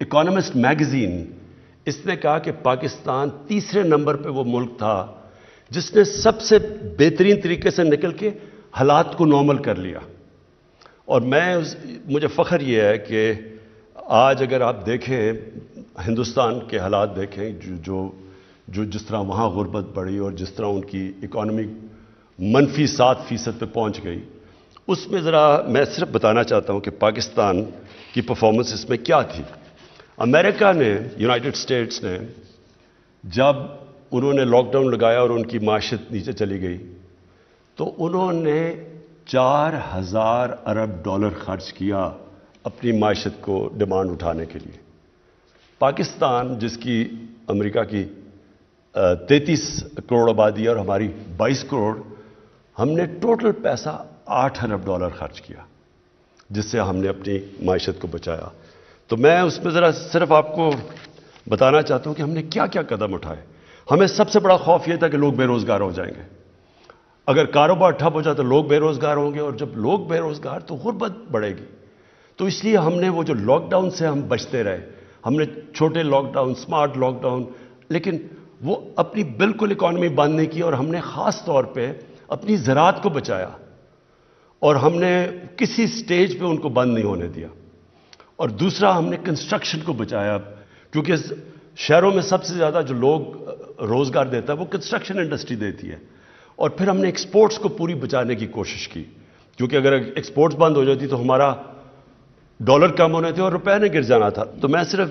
Economist magazine, اس نے کہا کہ پاکستان تیسرے نمبر پہ وہ ملک تھا جس نے سب سے بہترین طریقے سے نکل کے حالات کو نارمل کر لیا. اور مجھے فخر یہ ہے کہ آج اگر آپ دیکھیں ہندوستان کے حالات دیکھیں، جس طرح وہاں غربت بڑھی اور جس طرح ان کی اکانومی -7% پہ پہنچ گئی، اس میں ذرا میں صرف بتانا چاہتا ہوں کہ پاکستان کی پرفارمنس اس میں کیا تھی. امریکہ نے، یونائٹڈ اسٹیٹس نے، جب انہوں نے لاک ڈاؤن لگایا اور ان کی معیشت نیچے چلی گئی تو انہوں نے $4,000 ارب خرچ کیا اپنی معیشت کو ڈیمانڈ اٹھانے کے لیے. پاکستان جس کی امریکہ کی 33 کروڑ آبادی ہے اور ہماری 22 کروڑ، ہم نے ٹوٹل پیسہ $8 ارب خرچ کیا جس سے ہم نے اپنی معیشت کو بچایا. تو میں اس میں ذرا صرف آپ کو بتانا چاہتا ہوں کہ ہم نے کیا کیا قدم اٹھائے. ہمیں سب سے بڑا خوف یہ تھا کہ لوگ بے روزگار ہو جائیں گے. اگر کاروبار ٹھپ ہو جائے تو لوگ بے روزگار ہوں گے، اور جب لوگ بے روزگار تو غربت بڑھے گی. تو اس لیے ہم نے وہ جو لاک ڈاؤن سے ہم بچتے رہے، ہم نے چھوٹے lockdown, smart lockdown, لیکن وہ اپنی بالکل اکانومی بند نہیں کی، اور ہم نے خاص طور پہ اپنی زراعت کو بچایا اور ہم نے کسی سٹیج پہ ان کو بند نہیں ہونے دیا. اور دوسرا ہم نے کنسٹرکشن کو بچایا، کیونکہ شہروں میں سب سے زیادہ جو لوگ روزگار دیتا ہے وہ کنسٹرکشن انڈسٹری دیتی ہے. اور پھر ہم نے ایکسپورٹس کو پوری بچانے کی کوشش کی، کیونکہ اگر ایکسپورٹس بند ہو جاتی تو ہمارا ڈالر کم ہونے تھے اور روپے نے گر جانا تھا. تو میں صرف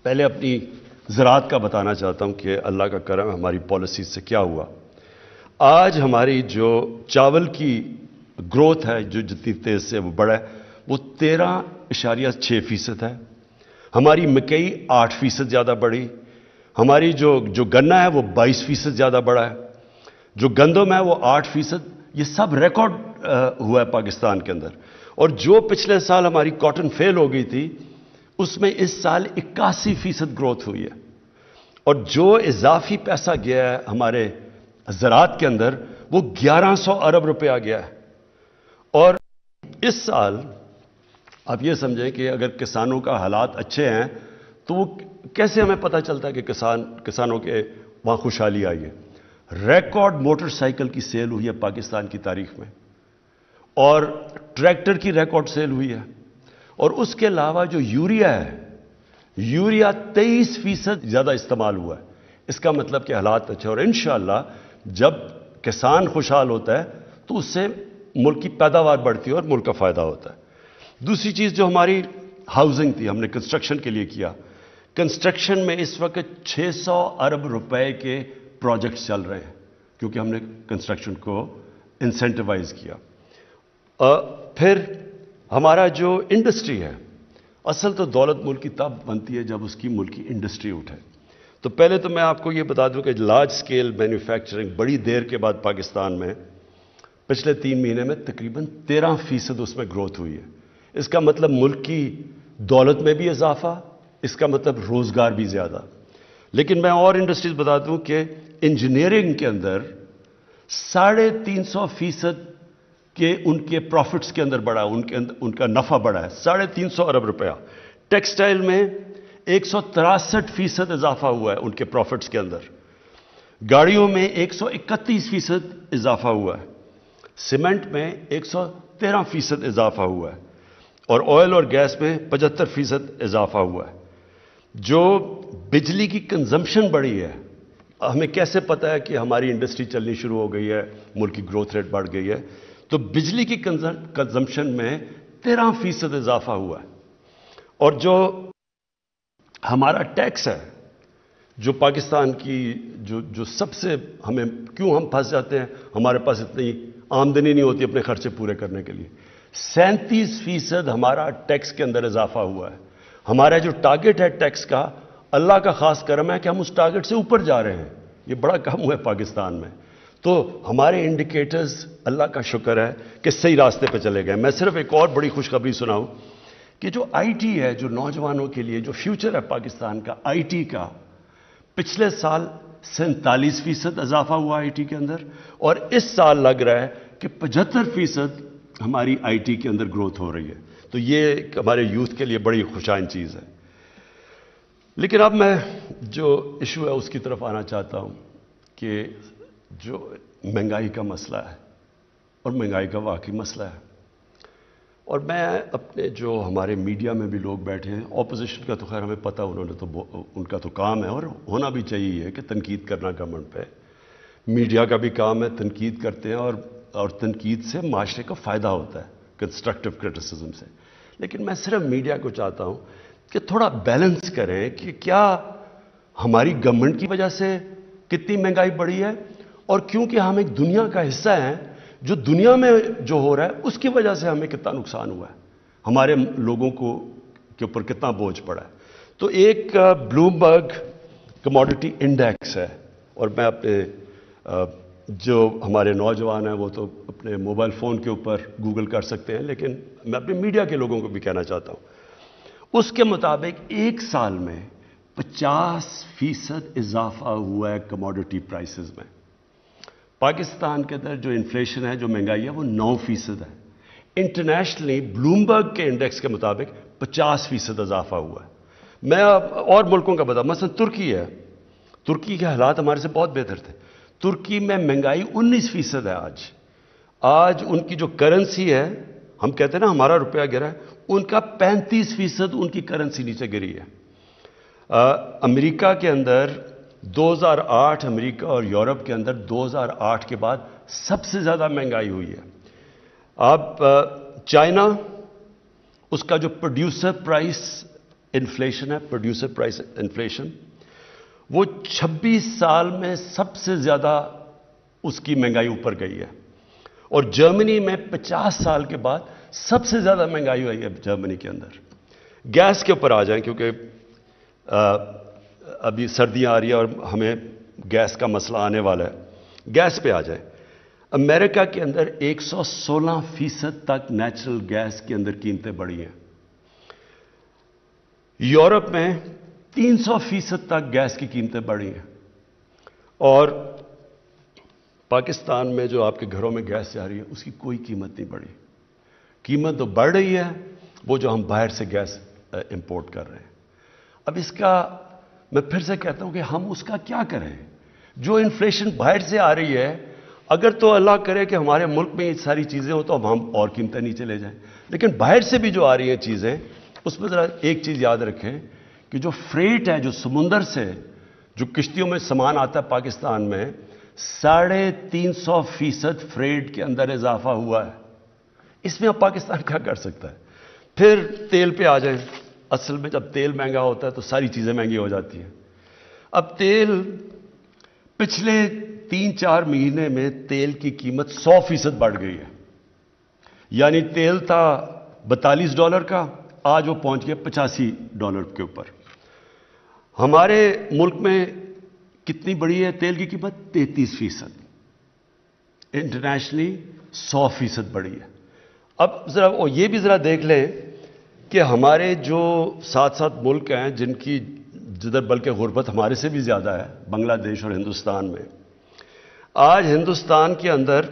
پہلے اپنی زراعت کا بتانا چاہتا ہوں کہ اللہ کا کرم ہماری پالیسیز سے کیا ہوا. آج ہماری جو چاول کی گروتھ ہے، جو جتنی تیز سے وہ بڑھا ہے، وہ 13.6% ہے. ہماری مکئی 8% زیادہ بڑھی. ہماری جو گنا ہے وہ 22% زیادہ بڑھا ہے. جو گندم ہے وہ 8%. یہ سب ریکارڈ ہوا ہے پاکستان کے اندر. اور جو پچھلے سال ہماری کاٹن فیل ہو گئی تھی، اس میں اس سال 81% گروتھ ہوئی ہے. اور جو اضافی پیسہ گیا ہے ہمارے زراعت کے اندر وہ 1100 ارب روپیہ گیا ہے. اور اس سال آپ یہ سمجھیں کہ اگر کسانوں کا حالات اچھے ہیں تو وہ کیسے ہمیں پتہ چلتا ہے کہ کسانوں کے وہاں خوشحالی آئی ہے. ریکارڈ موٹر سائیکل کی سیل ہوئی ہے پاکستان کی تاریخ میں، اور ٹریکٹر کی ریکارڈ سیل ہوئی ہے. اور اس کے علاوہ جو یوریا ہے، یوریا 23% زیادہ استعمال ہوا ہے. اس کا مطلب کہ حالات اچھے، اور انشاءاللہ جب کسان خوشحال ہوتا ہے تو اس سے ملک کی پیداوار بڑھتی ہے اور ملک کا فائدہ ہوتا ہے. دوسری چیز جو ہماری ہاؤسنگ تھی، ہم نے کنسٹرکشن کے لیے کیا. کنسٹرکشن میں اس وقت 600 ارب روپے کے پروجیکٹس چل رہے ہیں، کیونکہ ہم نے کنسٹرکشن کو انسینٹیوائز کیا. پھر ہمارا جو انڈسٹری ہے، اصل تو دولت ملک کی تب بنتی ہے جب اس کی ملکی انڈسٹری اٹھے. تو پہلے تو میں آپ کو یہ بتا دوں کہ لارج سکیل مینوفیکچرنگ بڑی دیر کے بعد پاکستان میں پچھلے 3 مہینے میں تقریباً 13% اس میں گروتھ ہوئی ہے. اس کا مطلب ملک کی دولت میں بھی اضافہ، اس کا مطلب روزگار بھی زیادہ. لیکن میں اور انڈسٹریز بتا دوں کہ انجینئرنگ کے اندر 350% کہ ان کے پروفٹس کے اندر بڑھا، ان کا نفع بڑھا ہے 350 ارب روپیہ. ٹیکسٹائل میں 163% اضافہ ہوا ہے ان کے پروفٹس کے اندر. گاڑیوں میں 131% اضافہ ہوا ہے. سیمنٹ میں 113% اضافہ ہوا ہے. اور آئل اور گیس میں 75% اضافہ ہوا ہے. جو بجلی کی کنزمپشن بڑھی ہے، ہمیں کیسے پتہ ہے کہ ہماری انڈسٹری چلنی شروع ہو گئی ہے، ملک کی گروتھ ریٹ بڑھ گئی ہے؟ تو بجلی کی کنزمپشن میں 13% اضافہ ہوا ہے. اور جو ہمارا ٹیکس ہے، جو پاکستان کی جو سب سے ہمیں کیوں ہم پھنس جاتے ہیں، ہمارے پاس اتنی آمدنی نہیں ہوتی اپنے خرچے پورے کرنے کے لیے، 37% ہمارا ٹیکس کے اندر اضافہ ہوا ہے. ہمارا جو ٹارگٹ ہے ٹیکس کا، اللہ کا خاص کرم ہے کہ ہم اس ٹارگٹ سے اوپر جا رہے ہیں. یہ بڑا کم ہوا ہے پاکستان میں. تو ہمارے انڈیکیٹرز اللہ کا شکر ہے کہ صحیح راستے پہ چلے گئے. میں صرف ایک اور بڑی خوشخبری سناؤں کہ جو آئی ٹی ہے، جو نوجوانوں کے لیے جو فیوچر ہے پاکستان کا آئی ٹی کا، پچھلے سال 47% اضافہ ہوا آئی ٹی کے اندر، اور اس سال لگ رہا ہے کہ 75% ہماری آئی ٹی کے اندر گروتھ ہو رہی ہے. تو یہ ہمارے یوتھ کے لیے بڑی خوشائن چیز ہے. لیکن اب میں جو ایشو ہے اس کی طرف آنا چاہتا ہوں کہ جو مہنگائی کا مسئلہ ہے اور مہنگائی کا واقعی مسئلہ ہے، اور میں اپنے جو ہمارے میڈیا میں بھی لوگ بیٹھے ہیں، اپوزیشن کا تو خیر ہمیں پتہ، ان کا تو کام ہے اور ہونا بھی چاہیے کہ تنقید کرنا گورنمنٹ پہ، میڈیا کا بھی کام ہے، تنقید کرتے ہیں اور تنقید سے معاشرے کو فائدہ ہوتا ہے، کنسٹرکٹیو کرٹیسزم سے۔ لیکن میں صرف میڈیا کو چاہتا ہوں کہ تھوڑا بیلنس کریں کہ کیا ہماری گورنمنٹ کی وجہ سے کتنی مہنگائی بڑھی ہے، اور کیونکہ ہم ایک دنیا کا حصہ ہیں، جو دنیا میں جو ہو رہا ہے اس کی وجہ سے ہمیں کتنا نقصان ہوا ہے، ہمارے لوگوں کے اوپر کتنا بوجھ پڑا ہے۔ تو ایک بلومبرگ کموڈٹی انڈیکس ہے، اور میں اپنے جو ہمارے نوجوان ہیں وہ تو اپنے موبائل فون کے اوپر گوگل کر سکتے ہیں، لیکن میں اپنے میڈیا کے لوگوں کو بھی کہنا چاہتا ہوں، اس کے مطابق ایک سال میں 50% اضافہ ہوا ہے کموڈٹی پرائسز میں۔ پاکستان کے اندر جو انفلیشن ہے، جو مہنگائی ہے، وہ 9% ہے۔ انٹرنیشنلی بلومبرگ کے انڈیکس کے مطابق 50% اضافہ ہوا ہے۔ میں اور ملکوں کا بتا، مثلا ترکی ہے، ترکی کے حالات ہمارے سے بہت بہتر تھے۔ ترکی میں مہنگائی 19% ہے آج ان کی جو کرنسی ہے، ہم کہتے ہیں نا ہمارا روپیہ گرا ہے، ان کا 35% ان کی کرنسی نیچے گری ہے۔ امریکہ کے اندر 2008، امریکہ اور یورپ کے اندر 2008 کے بعد سب سے زیادہ مہنگائی ہوئی ہے۔ اب چائنا، اس کا جو پروڈیوسر پرائس انفلیشن ہے، پروڈیوسر پرائس انفلیشن، وہ 26 سال میں سب سے زیادہ اس کی مہنگائی اوپر گئی ہے۔ اور جرمنی میں 50 سال کے بعد سب سے زیادہ مہنگائی ہوئی ہے جرمنی کے اندر۔ گیس کے اوپر آ جائیں، کیونکہ ابھی سردیاں آ رہی ہیں اور ہمیں گیس کا مسئلہ آنے والا ہے۔ گیس پہ آ جائیں، امریکہ کے اندر 116% تک نیچرل گیس کے اندر قیمتیں بڑھی ہیں۔ یورپ میں 300% تک گیس کی قیمتیں بڑھی ہیں، اور پاکستان میں جو آپ کے گھروں میں گیس جا رہی ہے اس کی کوئی قیمت نہیں بڑھی۔ قیمت تو بڑھ رہی ہے وہ جو ہم باہر سے گیس امپورٹ کر رہے ہیں۔ اب اس کا میں پھر سے کہتا ہوں کہ ہم اس کا کیا کریں؟ جو انفلیشن باہر سے آ رہی ہے، اگر تو اللہ کرے کہ ہمارے ملک میں یہ ساری چیزیں ہوں تو اب ہم اور قیمتیں نیچے لے جائیں، لیکن باہر سے بھی جو آ رہی ہیں چیزیں، اس میں ذرا ایک چیز یاد رکھیں کہ جو فریٹ ہے، جو سمندر سے جو کشتیوں میں سامان آتا ہے پاکستان میں، 350% فریٹ کے اندر اضافہ ہوا ہے۔ اس میں اب پاکستان کیا کر سکتا ہے؟ پھر تیل پہ آ جائیں۔ اصل میں جب تیل مہنگا ہوتا ہے تو ساری چیزیں مہنگی ہو جاتی ہیں۔ اب تیل، پچھلے 3-4 مہینے میں تیل کی قیمت 100% بڑھ گئی ہے، یعنی تیل تھا $42 کا، آج وہ پہنچ گیا $85 کے اوپر۔ ہمارے ملک میں کتنی بڑی ہے تیل کی قیمت؟ 33%۔ انٹرنیشنلی 100% بڑی ہے۔ اب ذرا یہ بھی ذرا دیکھ لیں کہ ہمارے جو ساتھ ساتھ ملک ہیں جدھر بلکہ غربت ہمارے سے بھی زیادہ ہے، بنگلہ دیش اور ہندوستان میں، آج ہندوستان کے اندر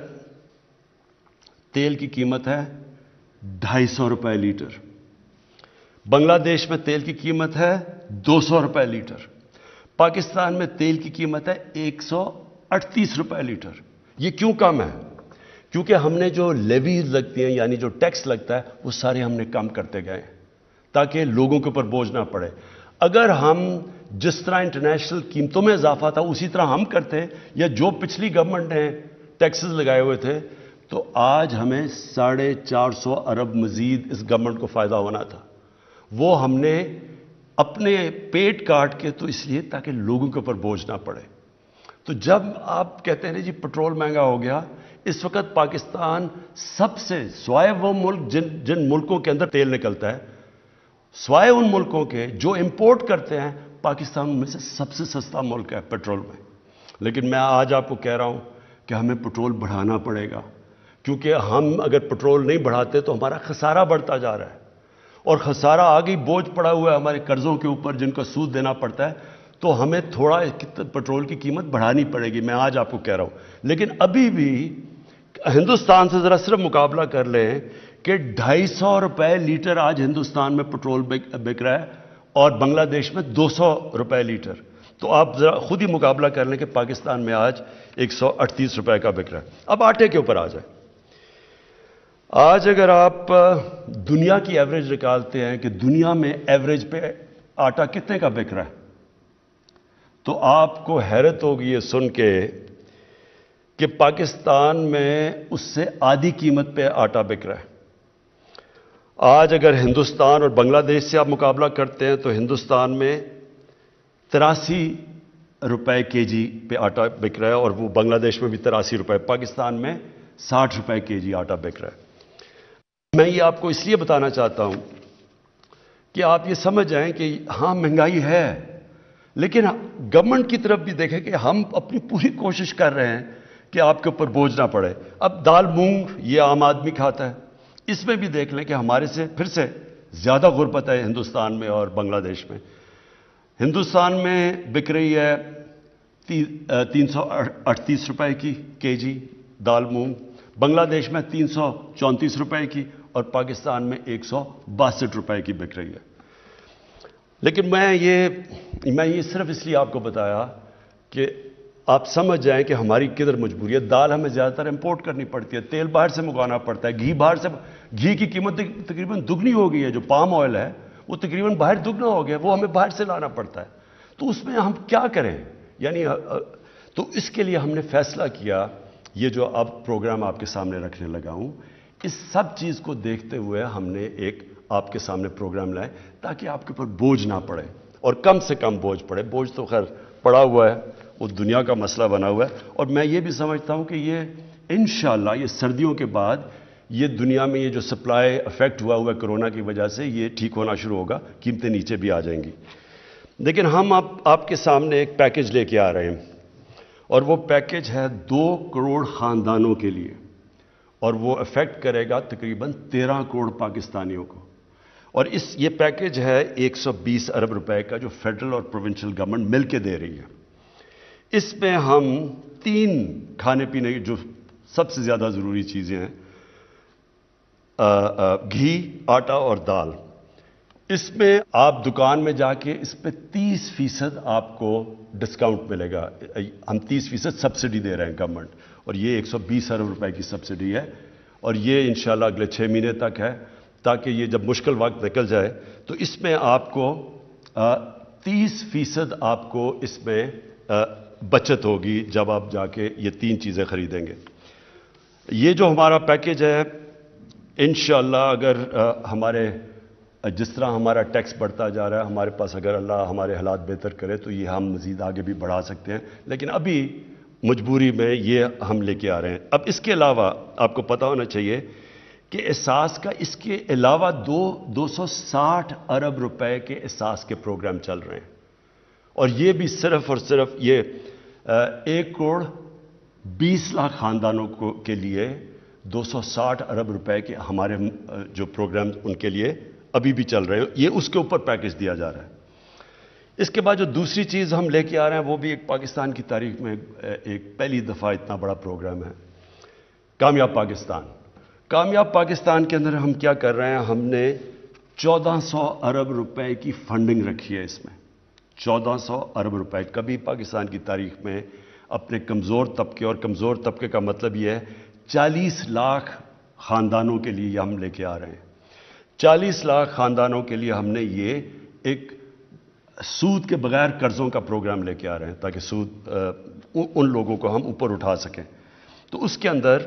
تیل کی قیمت ہے $250 لیٹر، بنگلہ دیش میں تیل کی قیمت ہے $200 لیٹر، پاکستان میں تیل کی قیمت ہے $138 لیٹر۔ یہ کیوں کم ہے؟ کیونکہ ہم نے جو لیویز لگتی ہیں، یعنی جو ٹیکس لگتا ہے، وہ سارے ہم نے کم کرتے گئے تاکہ لوگوں کے اوپر بوجھ نہ پڑے۔ اگر ہم جس طرح انٹرنیشنل قیمتوں میں اضافہ تھا اسی طرح ہم کرتے، یا جو پچھلی گورنمنٹ نے ٹیکسز لگائے ہوئے تھے، تو آج ہمیں 450 ارب مزید اس گورنمنٹ کو فائدہ ہونا تھا۔ وہ ہم نے اپنے پیٹ کاٹ کے، تو اس لیے تاکہ لوگوں کے اوپر بوجھ نہ پڑے۔ تو جب آپ کہتے ہیں جی پٹرول مہنگا ہو گیا، اس وقت پاکستان سب سے، سوائے وہ ملک جن ملکوں کے اندر تیل نکلتا ہے، سوائے ان ملکوں کے جو امپورٹ کرتے ہیں، پاکستان میں سے سب سے سستا ملک ہے پیٹرول میں۔ لیکن میں آج آپ کو کہہ رہا ہوں کہ ہمیں پٹرول بڑھانا پڑے گا، کیونکہ ہم اگر پٹرول نہیں بڑھاتے تو ہمارا خسارہ بڑھتا جا رہا ہے، اور خسارہ آگے بوجھ پڑا ہوا ہے ہمارے قرضوں کے اوپر جن کا سود دینا پڑتا ہے، تو ہمیں تھوڑا پٹرول کی قیمت بڑھانی پڑے گی، میں آج آپ کو کہہ رہا ہوں۔ لیکن ابھی بھی ہندوستان سے ذرا صرف مقابلہ کر لیں کہ $250 لیٹر آج ہندوستان میں پٹرول بک رہا ہے، اور بنگلہ دیش میں 200 روپے لیٹر. تو آپ ذرا خود ہی مقابلہ کر لیں کہ پاکستان میں آج 138 روپے کا بک رہا ہے. اب آٹے کے اوپر آ جائیں. آج اگر آپ دنیا کی ایوریج نکالتے ہیں کہ دنیا میں ایوریج پہ آٹا کتنے کا بک رہا ہے، تو آپ کو حیرت ہوگی یہ سن کے کہ پاکستان میں اس سے آدھی قیمت پہ آٹا بک رہا ہے. آج اگر ہندوستان اور بنگلہ دیش سے آپ مقابلہ کرتے ہیں تو ہندوستان میں 83 روپے کے جی پہ آٹا بک رہا ہے، اور وہ بنگلہ دیش میں بھی 83 روپے. پاکستان میں 60 روپے کے جی آٹا بک رہا ہے. میں یہ آپ کو اس لیے بتانا چاہتا ہوں کہ آپ یہ سمجھ جائیں کہ ہاں مہنگائی ہے، لیکن گورنمنٹ کی طرف بھی دیکھیں کہ ہم اپنی پوری کوشش کر رہے ہیں کہ آپ کے اوپر بوجھ نہ پڑے. اب دال مونگ یہ عام آدمی کھاتا ہے، اس میں بھی دیکھ لیں کہ ہمارے سے پھر سے زیادہ غربت ہے ہندوستان میں اور بنگلہ دیش میں. ہندوستان میں بک رہی ہے 338 روپے کی کے جی دال مونگ، بنگلہ دیش میں 334 روپے کی، اور پاکستان میں 162 روپے کی بک رہی ہے. لیکن میں یہ صرف اس لیے آپ کو بتایا کہ آپ سمجھ جائیں کہ ہماری کدھر مجبوری ہے. دال ہمیں زیادہ تر امپورٹ کرنی پڑتی ہے، تیل باہر سے منگوانا پڑتا ہے، گھی کی قیمت تقریباً دگنی ہو گئی ہے. جو پام آئل ہے وہ تقریباً باہر دگنا ہو گیا، وہ ہمیں باہر سے لانا پڑتا ہے. تو اس میں ہم کیا کریں؟ یعنی تو اس کے لیے ہم نے فیصلہ کیا، یہ جو اب پروگرام آپ کے سامنے رکھنے لگا ہوں، اس سب چیز کو دیکھتے ہوئے ہم نے ایک آپ کے سامنے پروگرام لائے تاکہ آپ کے اوپر بوجھ نہ پڑے، اور کم سے کم بوجھ پڑے. بوجھ تو خیر پڑا ہوا ہے، وہ دنیا کا مسئلہ بنا ہوا ہے. اور میں یہ بھی سمجھتا ہوں کہ یہ انشاءاللہ یہ سردیوں کے بعد یہ دنیا میں یہ جو سپلائی افیکٹ ہوا ہے کرونا کی وجہ سے، یہ ٹھیک ہونا شروع ہوگا، قیمتیں نیچے بھی آ جائیں گی. لیکن ہم اب آپ کے سامنے ایک پیکج لے کے آ رہے ہیں، اور وہ پیکج ہے 2 کروڑ خاندانوں کے لیے، اور وہ افیکٹ کرے گا تقریباً 13 کروڑ پاکستانیوں کو. اور یہ پیکج ہے 120 ارب روپے کا، جو فیڈرل اور پروونشل گورنمنٹ مل کے دے رہی ہے. اس میں ہم 3 کھانے پینے کی جو سب سے زیادہ ضروری چیزیں ہیں، گھی، آٹا اور دال، اس میں آپ دکان میں جا کے اس پہ 30% آپ کو ڈسکاؤنٹ ملے گا. ہم 30% سبسڈی دے رہے ہیں گورنمنٹ، اور یہ 120 ارب روپے کی سبسڈی ہے، اور یہ انشاءاللہ اگلے 6 مہینے تک ہے، تاکہ یہ جب مشکل وقت نکل جائے تو اس میں آپ کو 30% آپ کو اس میں بچت ہوگی جب آپ جا کے یہ 3 چیزیں خریدیں گے. یہ جو ہمارا پیکج ہے انشاءاللہ اگر ہمارے جس طرح ہمارا ٹیکس بڑھتا جا رہا ہے، ہمارے پاس اگر اللہ ہمارے حالات بہتر کرے تو یہ ہم مزید آگے بھی بڑھا سکتے ہیں، لیکن ابھی مجبوری میں یہ ہم لے کے آ رہے ہیں. اب اس کے علاوہ آپ کو پتہ ہونا چاہیے کہ احساس کا اس کے علاوہ 260 ارب روپے کے احساس کے پروگرام چل رہے ہیں، اور یہ بھی صرف اور صرف یہ 1 کروڑ 20 لاکھ خاندانوں کے لیے 260 ارب روپے کے ہمارے جو پروگرام ان کے لیے ابھی بھی چل رہے ہیں. یہ اس کے اوپر پیکج دیا جا رہا ہے. اس کے بعد جو دوسری چیز ہم لے کے آ رہے ہیں وہ بھی ایک پاکستان کی تاریخ میں ایک پہلی دفعہ اتنا بڑا پروگرام ہے، کامیاب پاکستان. کامیاب پاکستان کے اندر ہم کیا کر رہے ہیں؟ ہم نے 1400 ارب روپے کی فنڈنگ رکھی ہے. اس میں 1400 ارب روپے کبھی پاکستان کی تاریخ میں اپنے کمزور طبقے، اور کمزور طبقے کا مطلب یہ ہے 40 لاکھ خاندانوں کے لیے یہ ہم لے کے آ رہے ہیں. 40 لاکھ خاندانوں کے لیے ہم نے یہ ایک سود کے بغیر قرضوں کا پروگرام لے کے آ رہے ہیں، تاکہ سود ان لوگوں کو ہم اوپر اٹھا سکیں. تو اس کے اندر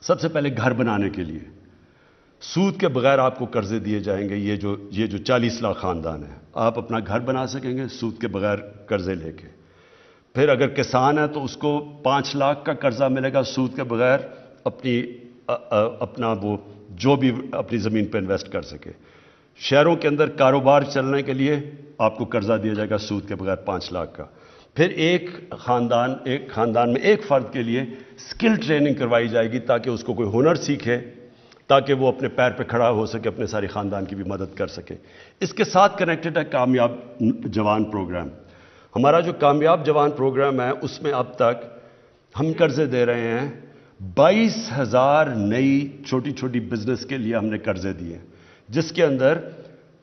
سب سے پہلے گھر بنانے کے لیے سود کے بغیر آپ کو قرضے دیے جائیں گے. یہ جو 40 لاکھ خاندان ہیں، آپ اپنا گھر بنا سکیں گے سود کے بغیر قرضے لے کے. پھر اگر کسان ہے تو اس کو 5 لاکھ کا قرضہ ملے گا سود کے بغیر، اپنا وہ جو بھی اپنی زمین پہ انویسٹ کر سکے. شہروں کے اندر کاروبار چلنے کے لیے آپ کو قرضہ دیا جائے گا سود کے بغیر 5 لاکھ کا. پھر ایک خاندان میں ایک فرد کے لیے سکل ٹریننگ کروائی جائے گی تاکہ اس کو کوئی ہنر سیکھے، تاکہ وہ اپنے پیر پہ کھڑا ہو سکے، اپنے سارے خاندان کی بھی مدد کر سکے. اس کے ساتھ کنیکٹڈ ہے کامیاب جوان پروگرام. ہمارا جو کامیاب جوان پروگرام ہے اس میں اب تک ہم قرضے دے رہے ہیں 22,000 نئی چھوٹی چھوٹی بزنس کے لیے ہم نے قرضے دیے، جس کے اندر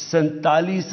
47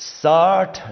60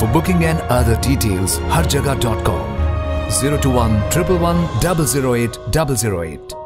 For booking and other details, harjagah.com 021 111 008 008।